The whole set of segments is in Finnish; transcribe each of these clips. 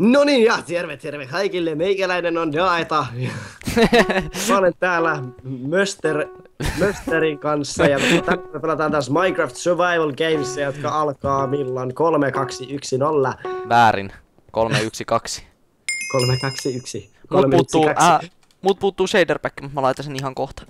No niin, ja terve kaikille. Meikäläinen on Daeta. Mä olen täällä Mösterin kanssa ja me pelataan taas Minecraft Survival Games, jotka alkaa milloin 3, 2, 1, 0. Väärin. 3, 1, 2. 3, 2, 1. Mut puuttuu shader pack, mutta mä laitan sen ihan kohta.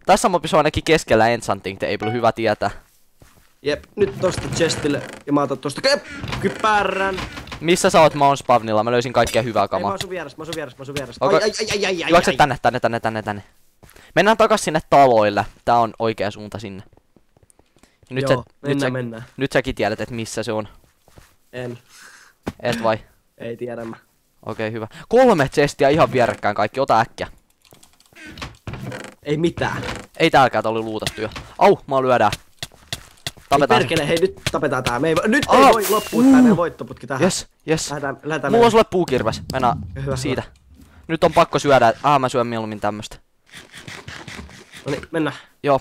Tässä mapissa on ainakin keskellä enchanting table, hyvä tietää. Jep, nyt tosta chestille ja mä otan tosta kypärän. Missä sä oot? Mä oon spawnilla, mä löysin kaikkea hyvää kamaa. Ei, mä oon sun vieressä. Okay. Ai. Juokse tänne. Mennään takas sinne taloille. Tää on oikea suunta sinne. Nyt joo, mennään. Nyt säkin tiedät, että missä se on. En. Et vai? Ei tiedä mä. Okei, hyvä. 3 chestiä ihan vierekkäin kaikki, ota äkkiä. Ei mitään. Ei täälläkään, tää oli luutattu jo. Au, mä lyödään. Tapetaan. Perkele, hei nyt tapetaan tää. Ei voi loppua tää meidän voittoputki tähän. Yes. Lähdetään mulla on sulle puukirves. Mennään hyvä, siitä. Nyt on pakko syödä. Mä syön mieluummin tämmöstä. Noniin, mennään. Joo.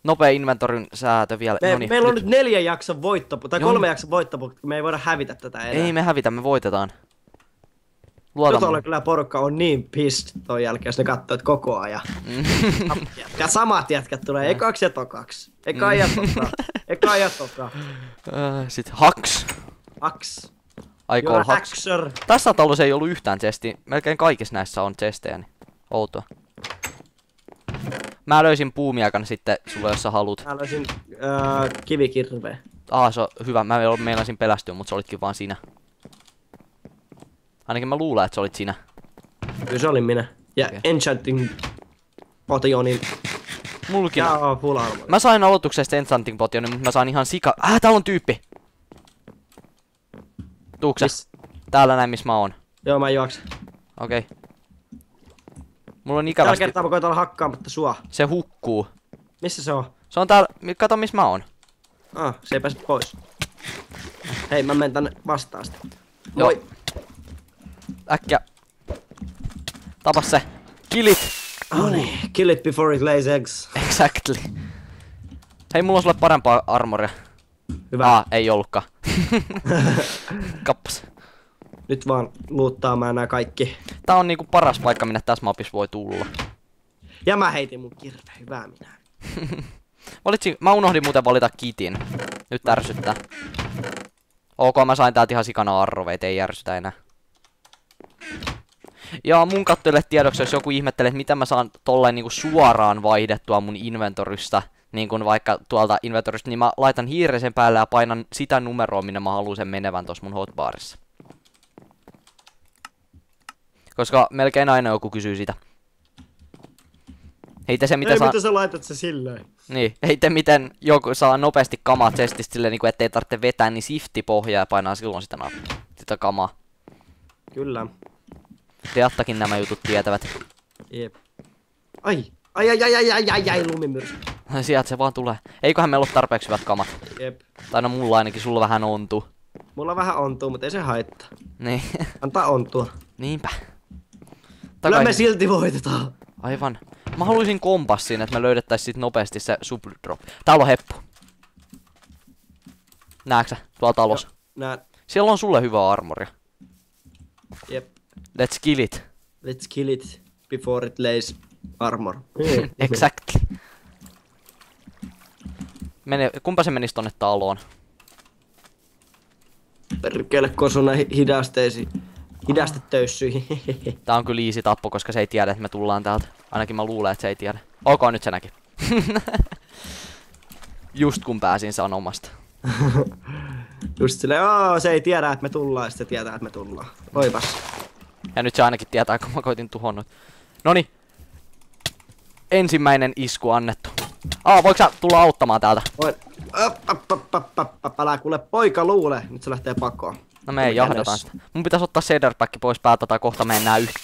Nopea inventorin säätö vielä. Meillä on nyt 4 jakson voittoputki, tai 3 jakson voittoputki, me ei voida hävitä tätä enää. Ei me hävitä, me voitetaan. Tuolla kyllä porukka on niin pissed ton jälkeen, jos ne kattoo koko ajan. Ja samat jätkät tulee ekaksi ja tokaksi. Eka ja toka. Sit haks. Haks. I call haks. Tässä talossa ei ollut yhtään chestiä. Melkein kaikissa näissä on chestejä, niin outoa. Mä löysin puumiakan sitten sulle, jos sä haluut. Mä löysin kivikirveä. Se on hyvä. Mä meinasin pelästyä, mutta se olitkin vaan sinä. Ainakin mä luulen, että se olit sinä. Kyllä se olin minä. Ja okay. Enchanting potionin. Mulkin. Full armor. Mä sain aloituksesta enchanting potionin, mutta mä sain ihan sika... täällä on tyyppi! Tuuksä? Täällä näin, missä mä oon. Joo, mä juoksen. Okei. Mulla on ikävästi... Tällä kertaa mä koitan olla hakkaamatta sua. Se hukkuu. Missä se on? Se on täällä... Kato, missä mä oon. Se ei pääse pois. Hei, mä menen tänne vastaan sitä. Joo. Äkkiä. Tapa se. Kill it. Noniin. Kill it before it lays eggs. Exactly. Hei, mulla on sulle parempaa armoria. Hyvä. Ei ollutkaan. Kappas. Nyt vaan luuttaamaan nää kaikki. Tää on niinku paras paikka, minne tässä mapissa voi tulla. Ja mä heitin mun kirve. Hyvä minä. Mä unohdin muuten valita kitin. Nyt ärsyttää. Ok, mä sain täältä ihan sikana arroveita, ei järsytä enää. Ja mun katsojille tiedoksi, jos joku ihmettelee, että mitä mä saan tollain niinku suoraan vaihdettua mun inventorista, niin kuin vaikka tuolta inventorista, niin mä laitan hiiresen päälle ja painan sitä numeroa, minne mä haluan sen menevän tossa mun hotbarissa. Koska melkein aina joku kysyy sitä. Heitä se mitä miten sä laitat se silleen? Niin, heitä miten joku saa nopeasti kamaa chestistä silleen, niin ettei tarvitse vetää, niin shifti pohjaa ja painaa silloin sitä kamaa. Kyllä. Teattakin nämä jutut tietävät. Jep. Ai, lumimyrsky. Sieltä se vaan tulee. Eiköhän meillä ole tarpeeksi hyvät kamat. Jep. Tai no mulla ainakin, sulla vähän ontuu. Mulla vähän ontuu, mutta ei se haittaa. Niin. Antaa ontua. Niinpä. Kyllä me silti voitetaan. Aivan. Mä haluaisin kompassin, että me löydettäis sit nopeasti se supply drop. Täällä on heppu. Näetkö tuolla talossa? Näen. Siellä on sulle hyvä armoria. Jep. Let's kill it. Let's kill it before it lays armor. Exactly. Kumpa se menisi tonne taloon? Perkele kosuna hidastettöyssyihin. Tää on kyllä easy tappo, koska se ei tiedä, että me tullaan täältä. Ainakin mä luulen, että se ei tiedä. Ok, nyt se näki. Just kun pääsin sanomasta. Just silleen, se ei tiedä, että me tullaan, ja se tietää, että me tullaan. Oipas. Ja nyt se ainakin tietää, kun mä koitin tuhonnut. Noni. Ensimmäinen isku annettu. Voiko sä tulla auttamaan täältä? Voin. Älä kuule, poika luule. Nyt se lähtee pakoon. No me ei jahdataan sitä. Mun pitäis ottaa shader pack pois päältä tai kohta me enää yhtä.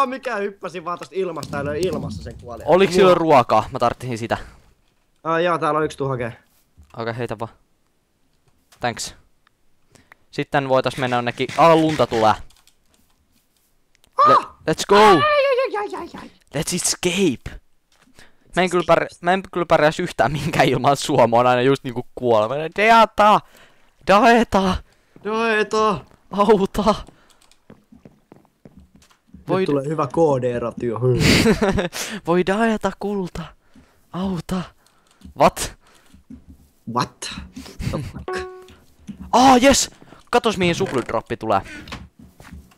Mikä hyppäsi vaan tosta ilmasta ja löi ilmassa sen kuoli. Oliks sillä ruokaa? Mä tarvitsin sitä. Joo, täällä on yksi tuu hakee. Okei, heitä vaan. Thanks. Sitten voitais mennä jonnekin. Lunta tulee. Let's go! Let's escape! Mä en kyllä pärjäs yhtään minkään ilman sua, mä oon aina just niinku kuolema. Daeta! Daeta! Auta! Nyt tulee hyvä KD-ratio. Voi daeta kulta. Auta. What? What? Jes! Katos mihin suplydroppi tulee.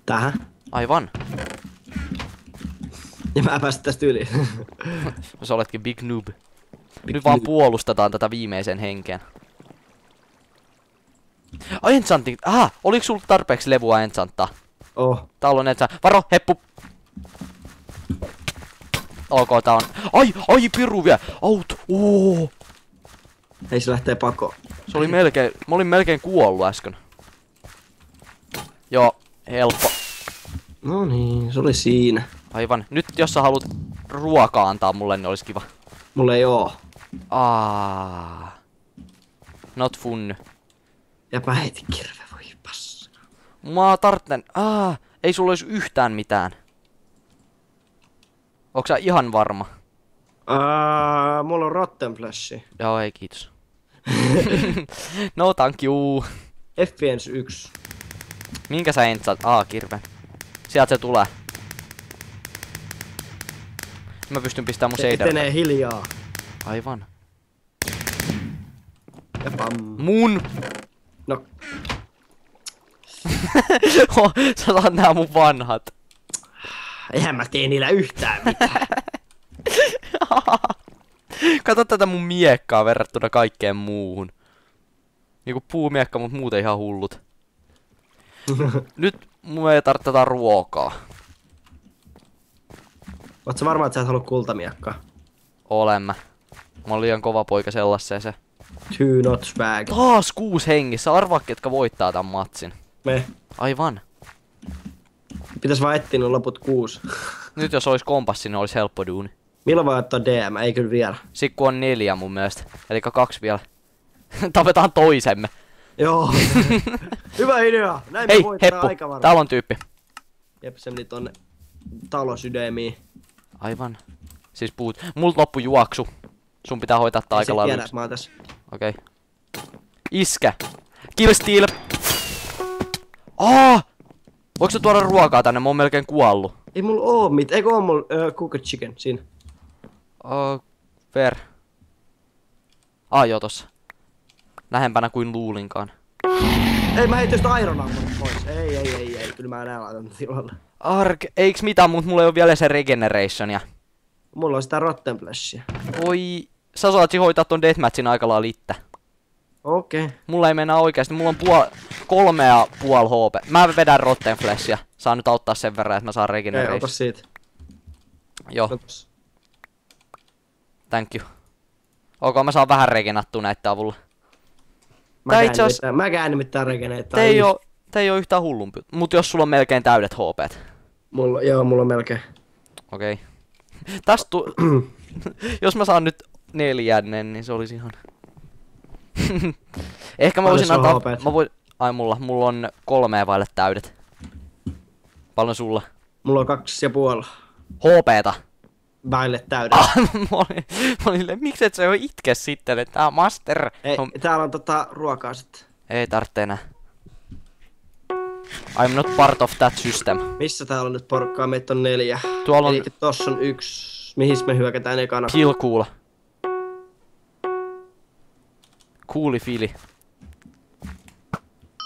Tähän? Aivan. Ja mä päästä tästä yli. Sä oletkin big noob. Nyt vaan puolustetaan tätä viimeisen henkeen. Enchanting. Oliko sulla tarpeeksi levua enchanttaa? Täällä on enchant. Varo, heppu! Ok, tää on. Ai, piru vielä! Aut! Hei, se lähtee pakoon. Se oli melkein. Mä olin melkein kuollut äsken. Joo, helppo. No niin, se oli siinä. Aivan. Nyt jos sä haluat ruokaa antaa mulle, niin olisi kiva. Mulle ei oo. Not fun. Ja päitin kirve, voi passa. Mä tartten. Ei sulla olisi yhtään mitään. Onko sä ihan varma? Mulla on rotten flashi. Joo, ei kiitos. No thank you. Efficiency 1. Minkä sä entsaat? Kirve. Sieltä se tulee. Mä pystyn pistämään mun shader. Etenee hiljaa. Aivan. Ja pam. Mun! No. Sä saat nää mun vanhat. Eihän mä tee niillä yhtään mitään. Kato tätä mun miekkaa verrattuna kaikkeen muuhun. Niinku puumiekka, mut muuten ihan hullut. Nyt mun ei tarvitse tätä ruokaa. Oot sä varma, että sä et halua kultamiekkaa? Olen mä. Mä oon liian kova poika sellaiseen. Two not swag. Taas 6 hengissä. Arvaa, ketkä voittaa tän matsin. Me. Aivan. Pitäis vaan etsiä nuo loput 6. Nyt jos ois kompassi, niin olis helppo duuni. Milloin vaan ottaa DM? Ei kyllä vielä. Sikku on 4 mun mielestä. Elikkä 2 vielä. Tapetaan toisemme. Joo. Hyvä idea. Näin Hei, me voitetaan heppu. aika varmaan. Täällä on tyyppi. Jep, se meni tonne talosydemiin. Aivan. Siis puhut. Multa loppu juoksu. Sun pitää hoitaa tää aika lailla. Tiedä, mä oon tässä. Okei. Iskä. Kill steal. Voiko sä tuoda ruokaa tänne? Mä oon melkein kuollut. Ei mulla oo mitään. Eikö oo mulla cooked chicken siinä? Ver. Joo tossa. Lähempänä kuin luulinkaan. Ei, mä heitin sitä Iron Armorit pois. Ei. Kyllä mä enää laitan tilalle. Eiks mitään, mut mulla ei oo vielä se regenerationia. Mulla on sitä rotten flashia. Oi. Sä saat hoitaa ton deathmatchin aika lailla itse. Okei. Mulla ei mennä oikeesti. Mulla on 3,5 HP. Mä vedän rotten flashia. Saan nyt auttaa sen verran, että mä saan regeneration. Ei, ota siitä. Joo. Otas. Thank you. Mä saan vähän regenattua näitä avulla. Mäkään nimittäin regeneittaa. Te ei oo yhtään hullumpi. Mut jos sulla on melkein täydet HPt. Mulla on melkein. Okei. Tästä jos mä saan nyt 4, niin se olisi ihan. Ehkä mä voisin antaa. Mulla on 3 vaille täydet. Paljon sulla? Mulla on 2,5. HP:ta. Vaille täydet. Mä olin miksi et sä jo itke sitten, että tää on master. Ei, täällä on ruokaa sitten. Ei tarvitse enää. I'm not part of that system. Missä täällä on nyt porukkaa? Meitä on 4. Tuolla on. Eli tossa on 1. Mihin me hyökätään ekana? Kill cool. Cooli fili.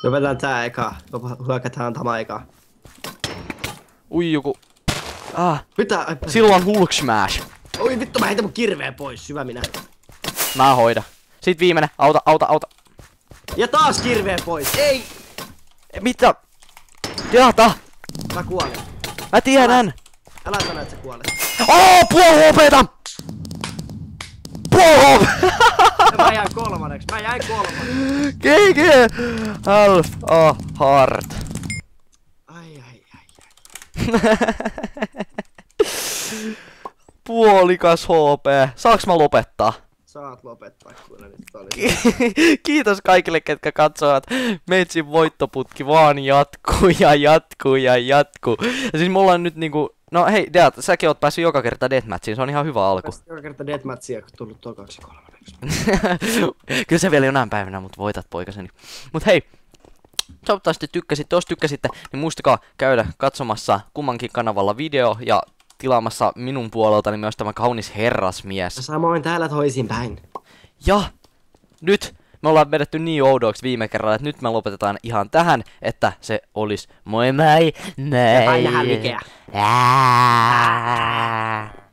Me vedetään tää eka. Hyökätään tämä eka. Ui joku. Mitä? Silloin Hulk Smash. Oi vittu, mä heitän mun kirveen pois. Hyvä minä. Mä hoida. Sit viimeinen. Auta. Ja taas kirveen pois. Ei! Mitä? Jata! Mä kuolin. Mä tiedän! Älä sano, että sä kuolet. Puol HP:ta! Puol HP! Mä jäin kolmanneksi. GG! Half a heart. Ai. Puolikas HP. Saaks mä lopettaa? Saat lopettaa kyllä nyt oli. Kiitos kaikille, ketkä katsoivat. Meitsin voittoputki vaan jatkuu. Ja siis mulla on nyt niinku. No hei, Deat, säkin oot päässyt joka kerta deathmatchiin, se on ihan hyvä alku. Joka kerta deathmatchia, kun tullut tuo 2-3. Kyllä se vielä jonain päivänä, mut voitat poikaseni. Mut hei, Toivottavasti tykkäsitte. Jos tykkäsitte, niin muistakaa käydä katsomassa kummankin kanavalla video ja tilaamassa minun puoleltani myös tämä kaunis herrasmies. Ja samoin täällä toisinpäin. Ja nyt me ollaan vedetty niin oudoiksi viime kerralla, että nyt me lopetetaan ihan tähän, että se olisi moi moi. Ja nähdään mikä.